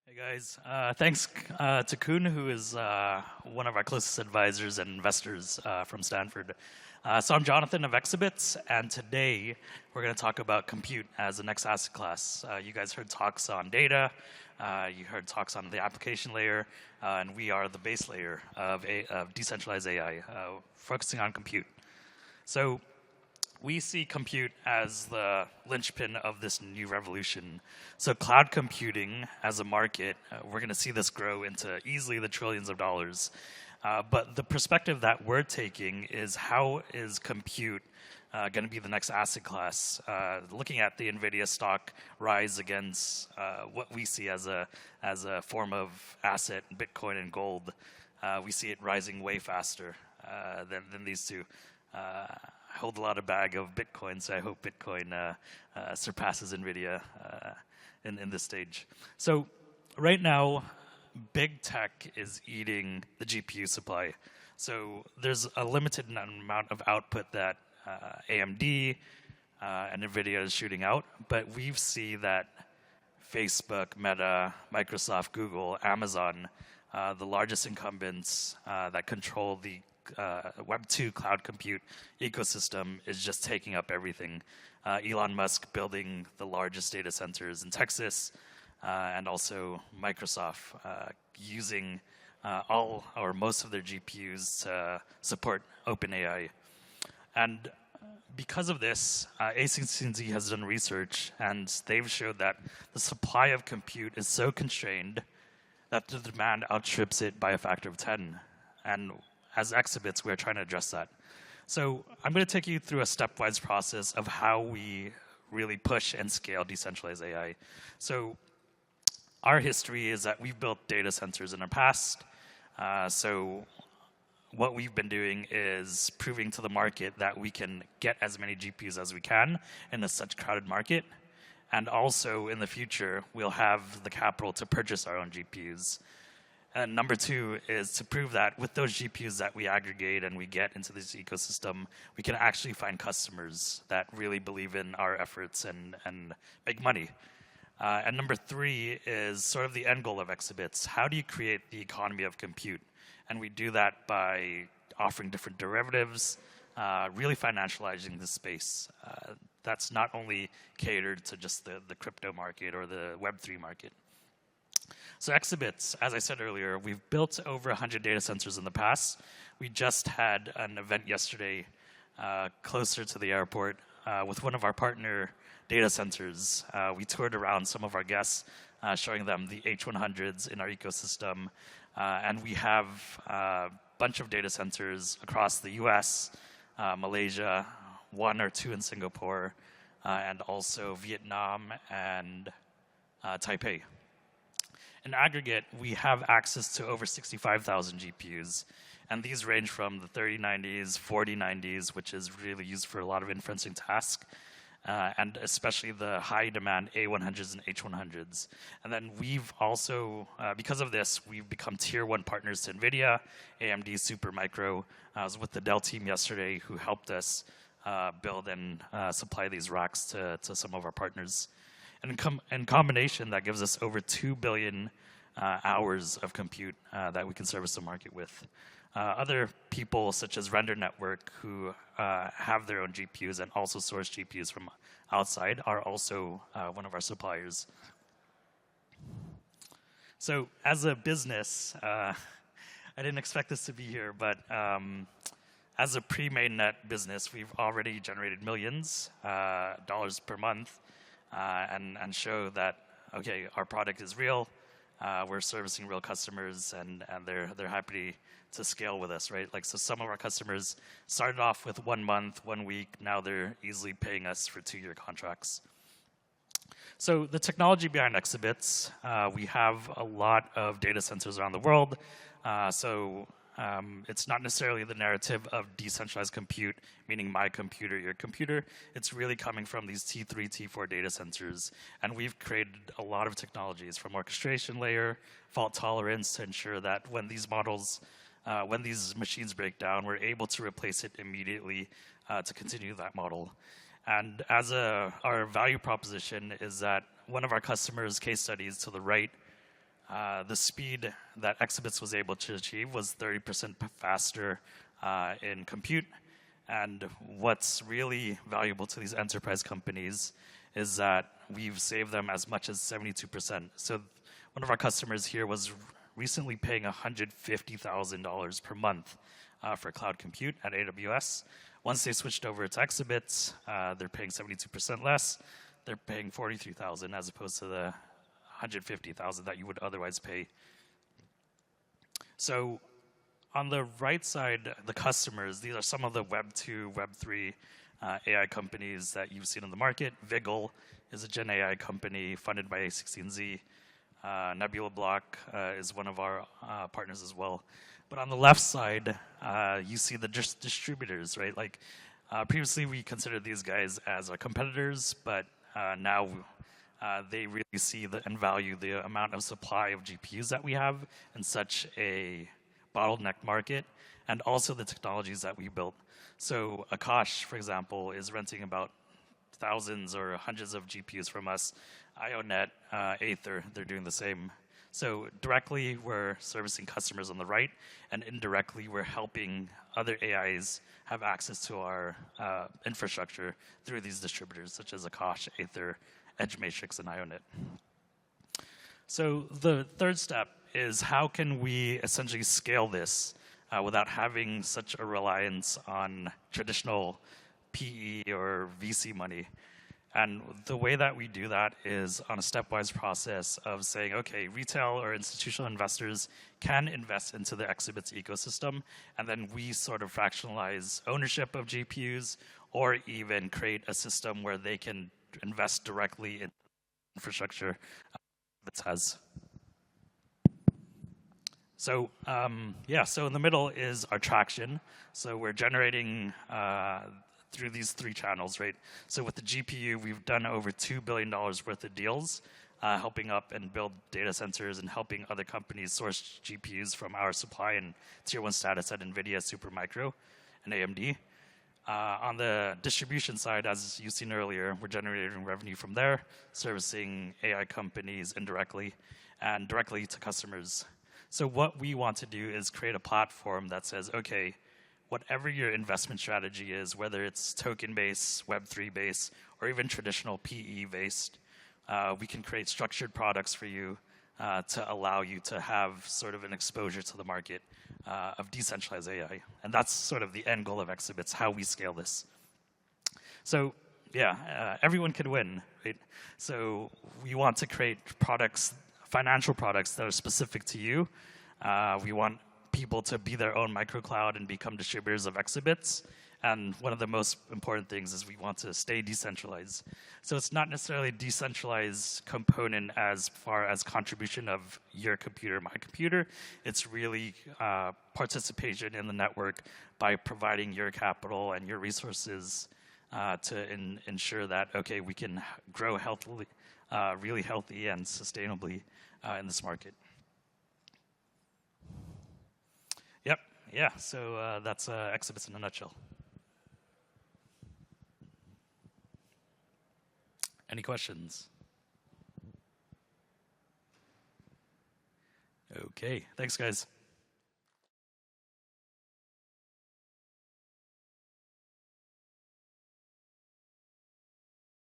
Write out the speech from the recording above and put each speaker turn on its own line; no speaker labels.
Hey guys, thanks to Kuhn, who is one of our closest advisors and investors from Stanford. So I'm Jonathan of Exabits, and today we're going to talk about compute as the next asset class. You guys heard talks on data, you heard talks on the application layer, and we are the base layer of decentralized AI, focusing on compute. So we see compute as the linchpin of this new revolution. So cloud computing as a market, we're going to see this grow into easily the trillions of dollars. But the perspective that we're taking is how is compute going to be the next asset class? Looking at the NVIDIA stock rise against what we see as a form of asset, Bitcoin and gold, we see it rising way faster than these two. I hold a lot of bag of Bitcoin, so I hope Bitcoin surpasses NVIDIA in this stage. So right now, big tech is eating the GPU supply. So there's a limited amount of output that AMD and NVIDIA is shooting out, but we see that Facebook, Meta, Microsoft, Google, Amazon, the largest incumbents that control the Web 2 cloud compute ecosystem is just taking up everything. Elon Musk building the largest data centers in Texas, and also Microsoft using all or most of their GPUs to support OpenAI. And because of this, ArtScience has done research, and they've showed that the supply of compute is so constrained that the demand outstrips it by a factor of 10. And as Exabits, we're trying to address that. So I'm going to take you through a stepwise process of how we really push and scale decentralized AI. So our history is that we've built data centers in our past. So what we've been doing is proving to the market that we can get as many GPUs as we can in a such crowded market. And also in the future, we'll have the capital to purchase our own GPUs. And number two is to prove that with those GPUs that we aggregate and we get into this ecosystem, we can actually find customers that really believe in our efforts and make money. And number three is sort of the end goal of Exabits. How do you create the economy of compute? And we do that by offering different derivatives, really financializing the space. That's not only catered to just the crypto market or the Web3 market. So Exabits, as I said earlier, we've built over 100 data centers in the past. We just had an event yesterday closer to the airport with one of our partner data centers. We toured around some of our guests, showing them the H100s in our ecosystem. And we have a bunch of data centers across the US, Malaysia, one or two in Singapore, and also Vietnam and Taipei. In aggregate, we have access to over 65,000 GPUs, and these range from the 3090s, 4090s, which is really used for a lot of inferencing tasks, and especially the high-demand A100s and H100s. And then we've also, because of this, we've become tier one partners to NVIDIA, AMD, Supermicro. I was with the Dell team yesterday who helped us build and supply these racks to some of our partners. And in combination, that gives us over 2 billion hours of compute that we can service the market with. Other people, such as Render Network, who have their own GPUs and also source GPUs from outside, are also one of our suppliers. So as a business, I didn't expect this to be here, but as a pre-mainnet business, we've already generated millions dollars per month. And show that, okay, our product is real, we're servicing real customers, and they're happy to scale with us, right? Like, so some of our customers started off with 1 month, 1 week, now they're easily paying us for 2-year contracts. So the technology behind Exabits, we have a lot of data centers around the world, it's not necessarily the narrative of decentralized compute, meaning my computer, your computer. It's really coming from these T3, T4 data centers. And we've created a lot of technologies from orchestration layer, fault tolerance to ensure that when these models, when these machines break down, we're able to replace it immediately to continue that model. And as our value proposition is that one of our customers' case studies to the right The speed that Exabits was able to achieve was 30% faster in compute. And what's really valuable to these enterprise companies is that we've saved them as much as 72%. So one of our customers here was recently paying $150,000 per month for cloud compute at AWS. Once they switched over to Exabits, they're paying 72% less. They're paying $43,000 as opposed to the $150,000 that you would otherwise pay. So on the right side, the customers, these are some of the Web 2, Web 3 AI companies that you've seen in the market. Vigil is a Gen AI company funded by A16Z. Nebula Block is one of our partners as well. But on the left side, you see the distributors, right? Like previously we considered these guys as our competitors, but now they really see and value the amount of supply of GPUs that we have in such a bottleneck market, and also the technologies that we built. So Akash, for example, is renting about thousands or hundreds of GPUs from us. IONET, Aether, they're doing the same. So directly, we're servicing customers on the right, and indirectly, we're helping other AIs have access to our infrastructure through these distributors, such as Akash, Aether, EdgeMatrix, and IONET. So the third step is how can we essentially scale this without having such a reliance on traditional PE or VC money. And the way that we do that is on a stepwise process of saying, okay, retail or institutional investors can invest into the Exabits ecosystem, and then we sort of fractionalize ownership of GPUs, or even create a system where they can invest directly in infrastructure Exabits has. So so in the middle is our traction. So we're generating through these three channels, right? So with the GPU, we've done over $2 billion worth of deals, helping up and build data centers and helping other companies source GPUs from our supply and tier one status at NVIDIA, Supermicro, and AMD. On the distribution side, as you've seen earlier, we're generating revenue from there, servicing AI companies indirectly and directly to customers. So what we want to do is create a platform that says, okay, whatever your investment strategy is, whether it's token-based, Web3-based, or even traditional PE-based, we can create structured products for you to allow you to have sort of an exposure to the market of decentralized AI. And that's sort of the end goal of Exabits, how we scale this. So everyone can win, right? So we want to create products, financial products that are specific to you. We want people to be their own microcloud and become distributors of Exabits. And one of the most important things is we want to stay decentralized. So it's not necessarily a decentralized component as far as contribution of your computer, my computer. It's really participation in the network by providing your capital and your resources to ensure that, okay, we can grow healthily, really healthy and sustainably in this market. Yep, yeah, so that's Exabits in a nutshell. Any questions? Okay, thanks guys.